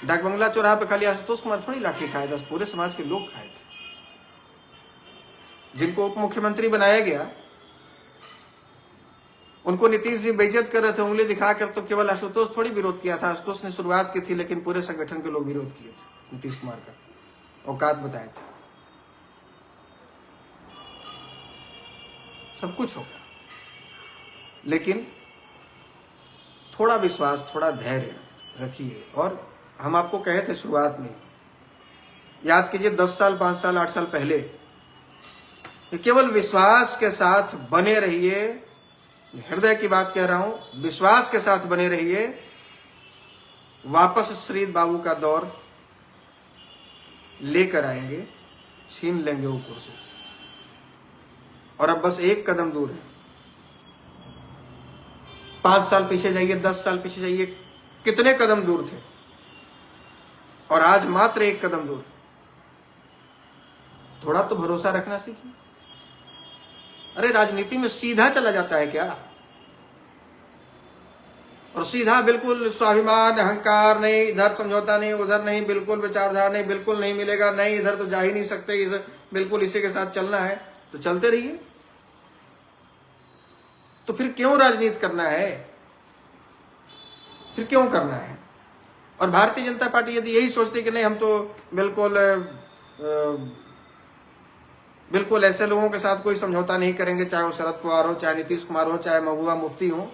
डाक बंगला चौराहा पे खाली आशुतोष कुमार थोड़ी लाठी खाए था, पूरे समाज के लोग खाए थे। जिनको उप मुख्यमंत्री बनाया गया उनको नीतीश जी बेइज्जत कर रहे थे उंगली दिखाकर, तो केवल आशुतोष थोड़ी विरोध किया था। आशुतोष ने शुरुआत की थी, लेकिन पूरे संगठन के लोग विरोध किए थे नीतीश कुमार का, औकात बताए थे। सब कुछ होगा, लेकिन थोड़ा विश्वास, थोड़ा धैर्य रखिए। और हम आपको कहे थे शुरुआत में, याद कीजिए 10 साल, 5 साल, 8 साल पहले, केवल विश्वास के साथ बने रहिए। हृदय की बात कह रहा हूं, विश्वास के साथ बने रहिए। वापस श्री बाबू का दौर लेकर आएंगे, छीन लेंगे वो कुर्सी। और अब बस एक कदम दूर है। 5 साल पीछे जाइए, 10 साल पीछे जाइए, कितने कदम दूर थे, और आज मात्र एक कदम दूर। थोड़ा तो भरोसा रखना सीखिए। अरे राजनीति में सीधा चला जाता है क्या? और सीधा बिल्कुल स्वाभिमान, अहंकार नहीं, इधर समझौता नहीं, उधर नहीं, बिल्कुल विचारधारा नहीं, बिल्कुल नहीं मिलेगा, नहीं इधर तो जा ही नहीं सकते, इधर बिल्कुल इसी के साथ चलना है, तो चलते रहिए। तो फिर क्यों राजनीति करना है? फिर क्यों करना है? और भारतीय जनता पार्टी यदि यही सोचती कि नहीं हम तो बिल्कुल ऐसे लोगों के साथ कोई समझौता नहीं करेंगे, चाहे वो शरद पवार हो, चाहे नीतीश कुमार हो, चाहे महबूबा मुफ्ती हो,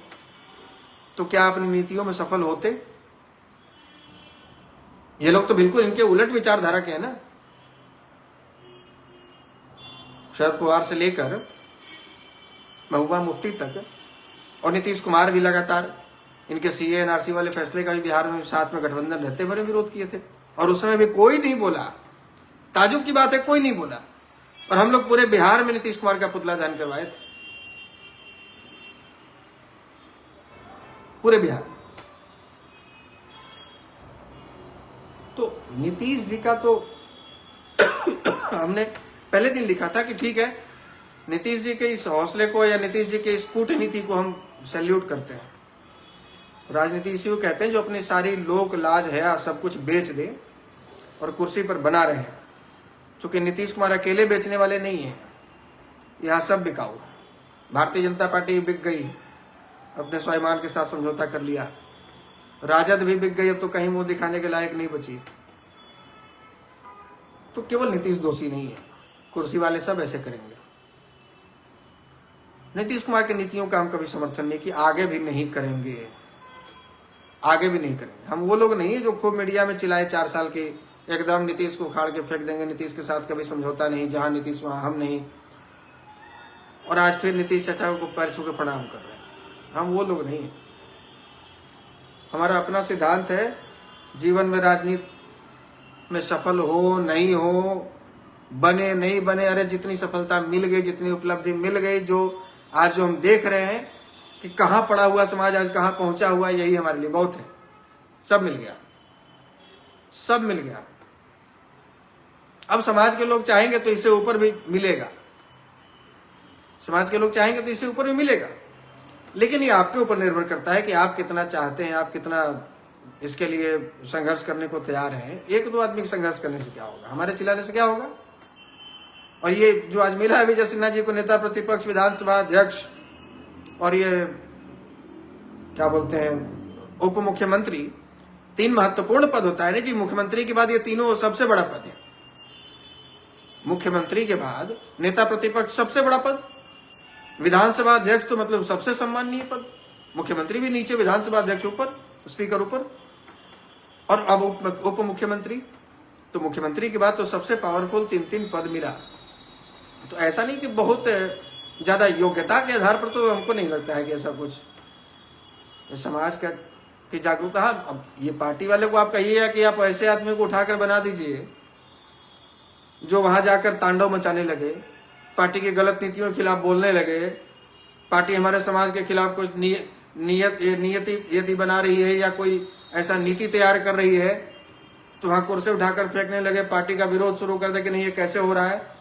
तो क्या अपनी नीतियों में सफल होते? ये लोग तो बिल्कुल इनके उलट विचारधारा के हैं ना। शरद पवार से लेकर महबूबा मुफ्ती तक, और नीतीश कुमार भी लगातार इनके सीए एनआरसी वाले फैसले का भी बिहार में साथ में गठबंधन रहते हुए विरोध किए थे, और उस समय भी कोई नहीं बोला। ताजुब की बात है, कोई नहीं बोला। और हम लोग पूरे बिहार में नीतीश कुमार का पुतला दहन करवाए थे, पूरे बिहार में। तो नीतीश जी का तो हमने पहले दिन लिखा था कि ठीक है, नीतीश जी के इस हौसले को या नीतीश जी के इस कूटनीति को हम सैल्यूट करते हैं। राजनीति इसी को कहते हैं जो अपनी सारी लोक लाज है सब कुछ बेच दे और कुर्सी पर बना रहे। चूंकि नीतीश कुमार अकेले बेचने वाले नहीं है, यहाँ सब बिकाऊ है। भारतीय जनता पार्टी बिक गई, अपने स्वाभिमान के साथ समझौता कर लिया। राजद भी बिक गई, अब तो कहीं मुंह दिखाने के लायक नहीं बची। तो केवल नीतीश दोषी नहीं है, कुर्सी वाले सब ऐसे करेंगे। नीतीश कुमार की नीतियों का हम कभी समर्थन नहीं कि आगे भी नहीं करेंगे, आगे भी नहीं करेंगे। हम वो लोग नहीं है जो खूब मीडिया में चिल्लाए 4 साल के, एकदम नीतीश को उखाड़ के फेंक देंगे, नीतीश के साथ कभी समझौता नहीं, जहां नीतीश वहां हम नहीं, और आज फिर नीतीश चाचा को पैर छू के प्रणाम कर रहे हैं। हम वो लोग नहीं है। हमारा अपना सिद्धांत है, जीवन में राजनीति में सफल हो नहीं हो, बने नहीं बने, अरे जितनी सफलता मिल गई, जितनी उपलब्धि मिल गई, जो आज जो हम देख रहे हैं कि कहाँ पड़ा हुआ समाज आज कहाँ पहुंचा हुआ है, यही हमारे लिए बहुत है। सब मिल गया, सब मिल गया। अब समाज के लोग चाहेंगे तो इससे ऊपर भी मिलेगा, समाज के लोग चाहेंगे तो इससे ऊपर भी मिलेगा। लेकिन ये आपके ऊपर निर्भर करता है कि आप कितना चाहते हैं, आप कितना इसके लिए संघर्ष करने को तैयार हैं। 1-2 आदमी संघर्ष करने से क्या होगा, हमारे चिल्लाने से क्या होगा। और ये जो आज मिला है विजय सिन्हा जी को नेता प्रतिपक्ष, विधानसभा अध्यक्ष, और ये क्या बोलते हैं उप मुख्यमंत्री, 3 महत्वपूर्ण पद होता है ना जी। मुख्यमंत्री के बाद ये तीनों सबसे बड़ा पद है। मुख्यमंत्री के बाद नेता प्रतिपक्ष सबसे बड़ा पद, विधानसभा अध्यक्ष तो मतलब सबसे सम्माननीय पद, मुख्यमंत्री भी नीचे, विधानसभा अध्यक्ष ऊपर, स्पीकर ऊपर, और अब उप मुख्यमंत्री। तो मुख्यमंत्री के बाद तो सबसे पावरफुल 3 पद मिला। तो ऐसा नहीं कि बहुत ज्यादा योग्यता के आधार पर, तो हमको नहीं लगता है कि ऐसा कुछ समाज का की जागरूकता। हाँ, अब ये पार्टी वाले को आप कहिए कि आप ऐसे आदमी को उठाकर बना दीजिए जो वहां जाकर तांडव मचाने लगे, पार्टी की गलत नीतियों के खिलाफ बोलने लगे, पार्टी हमारे समाज के खिलाफ कुछ नियति यदि बना रही है या कोई ऐसा नीति तैयार कर रही है, तो वहां कुर्सी उठाकर फेंकने लगे, पार्टी का विरोध शुरू कर दे कि नहीं ये कैसे हो रहा है।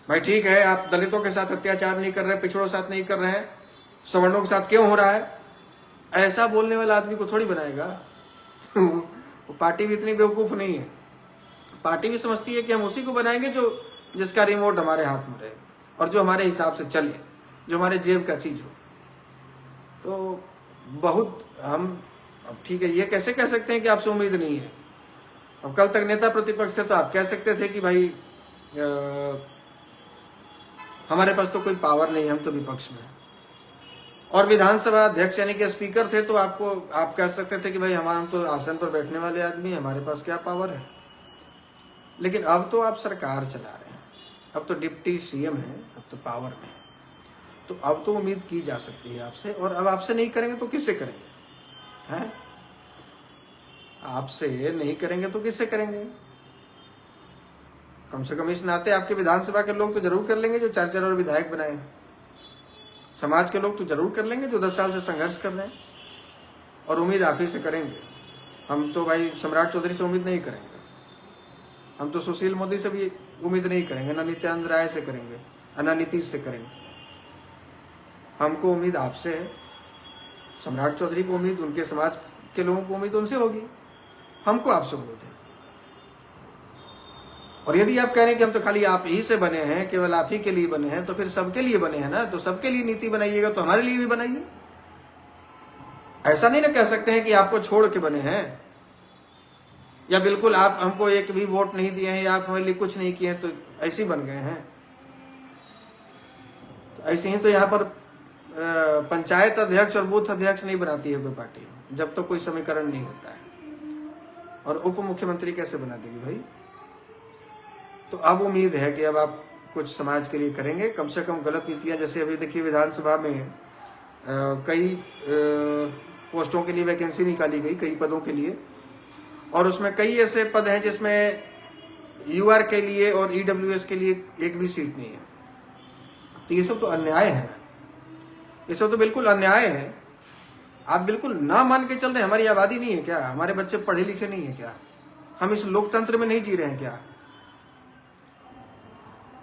भाई ठीक है, आप दलितों के साथ अत्याचार नहीं कर रहे, पिछड़ों के साथ नहीं कर रहे हैं, सवर्णों के साथ क्यों हो रहा है। ऐसा बोलने वाला आदमी को थोड़ी बनाएगा वो पार्टी भी इतनी बेवकूफ़ नहीं है। पार्टी भी समझती है कि हम उसी को बनाएंगे जो जिसका रिमोट हमारे हाथ में रहे और जो हमारे हिसाब से चले, जो हमारे जेब का चीज़ हो। तो बहुत हम अब ठीक है, ये कैसे कह सकते हैं कि आपसे उम्मीद नहीं है। अब कल तक नेता प्रतिपक्ष थे तो आप कह सकते थे कि भाई हमारे पास तो कोई पावर नहीं, हम तो विपक्ष में। और विधानसभा अध्यक्ष यानी कि स्पीकर थे तो आप कह सकते थे कि भाई हम तो आसन पर बैठने वाले आदमी, हमारे पास क्या पावर है। लेकिन अब तो आप सरकार चला रहे हैं, अब तो डिप्टी सीएम है, अब तो पावर में है। तो अब तो उम्मीद की जा सकती है आपसे, और अब आपसे नहीं करेंगे तो किससे करेंगे हैं? आपसे नहीं करेंगे तो किससे करेंगे? कम से कम इस नाते आपके विधानसभा के लोग तो जरूर कर लेंगे जो 4 और विधायक बनाए। समाज के लोग तो जरूर कर लेंगे जो 10 साल से संघर्ष कर रहे हैं, और उम्मीद आप ही से करेंगे। हम तो भाई सम्राट चौधरी से उम्मीद नहीं करेंगे, हम तो सुशील मोदी से भी उम्मीद नहीं करेंगे, ना नित्यानंद राय से करेंगे, ना नीतीश से करेंगे। हमको उम्मीद आपसे है। सम्राट चौधरी को उम्मीद उनके समाज के लोगों को उम्मीद उनसे होगी, हमको आपसे उम्मीद है। और यदि आप कह रहे हैं कि हम तो खाली आप ही से बने हैं, केवल आप ही के लिए बने हैं, तो फिर सबके लिए बने हैं ना, तो सबके लिए नीति बनाइएगा तो हमारे लिए भी बनाइए। ऐसा नहीं ना कह सकते हैं कि आपको छोड़ के बने हैं, या बिल्कुल आप हमको एक भी वोट नहीं दिए हैं, या आप हमारे लिए कुछ नहीं किए हैं तो ऐसे ही बन गए हैं। तो ऐसे ही तो यहाँ पर पंचायत अध्यक्ष और बूथ अध्यक्ष नहीं बनाती है कोई पार्टी, जब तो कोई समीकरण नहीं होता है। और उप मुख्यमंत्री कैसे बना देगी भाई? तो अब उम्मीद है कि अब आप कुछ समाज के लिए करेंगे, कम से कम गलत नीतियां, जैसे अभी देखिए विधानसभा में कई पोस्टों के लिए वैकेंसी निकाली गई, कई पदों के लिए, और उसमें कई ऐसे पद हैं जिसमें यूआर के लिए और ईडब्ल्यूएस के लिए एक भी सीट नहीं है। तो ये सब तो अन्याय है, ये सब तो बिल्कुल अन्याय है। आप बिल्कुल ना मान के चल रहे हैं। हमारी आबादी नहीं है क्या? हमारे बच्चे पढ़े लिखे नहीं है क्या? हम इस लोकतंत्र में नहीं जी रहे हैं क्या?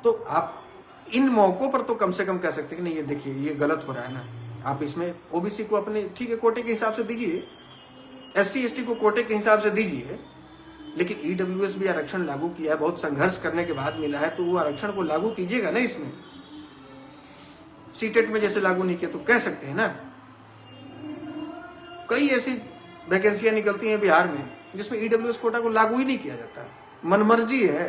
तो आप इन मौकों पर तो कम से कम कह सकते हैं कि नहीं, ये देखिए ये गलत हो रहा है ना, आप इसमें ओबीसी को अपने ठीक है कोटे के हिसाब से दीजिए, एससी एसटी को कोटे के हिसाब से दीजिए, लेकिन ईडब्ल्यूएस भी आरक्षण लागू किया है, बहुत संघर्ष करने के बाद मिला है, तो वो आरक्षण को लागू कीजिएगा ना। इसमें सीटेट में जैसे लागू नहीं किया तो कह सकते हैं ना। कई ऐसी वैकेंसियां निकलती हैं बिहार में जिसमें ईडब्ल्यूएस कोटा को लागू ही नहीं किया जाता। मनमर्जी है,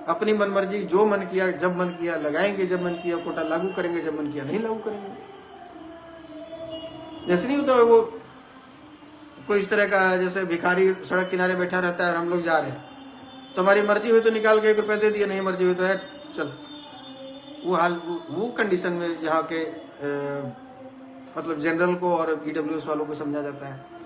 अपनी मनमर्जी, जो मन किया जब मन किया लगाएंगे, जब मन किया कोटा लागू करेंगे, जब मन किया नहीं लागू करेंगे। जैसे नहीं होता वो कोई इस तरह का, जैसे भिखारी सड़क किनारे बैठा रहता है और हम लोग जा रहे हैं तो हमारी मर्जी हुई तो निकाल के 1 रुपया दे दिया, नहीं मर्जी हुई तो है चल। वो हाल वो कंडीशन में यहाँ के मतलब जनरल को और ईडब्ल्यूएस वालों को समझा जाता है।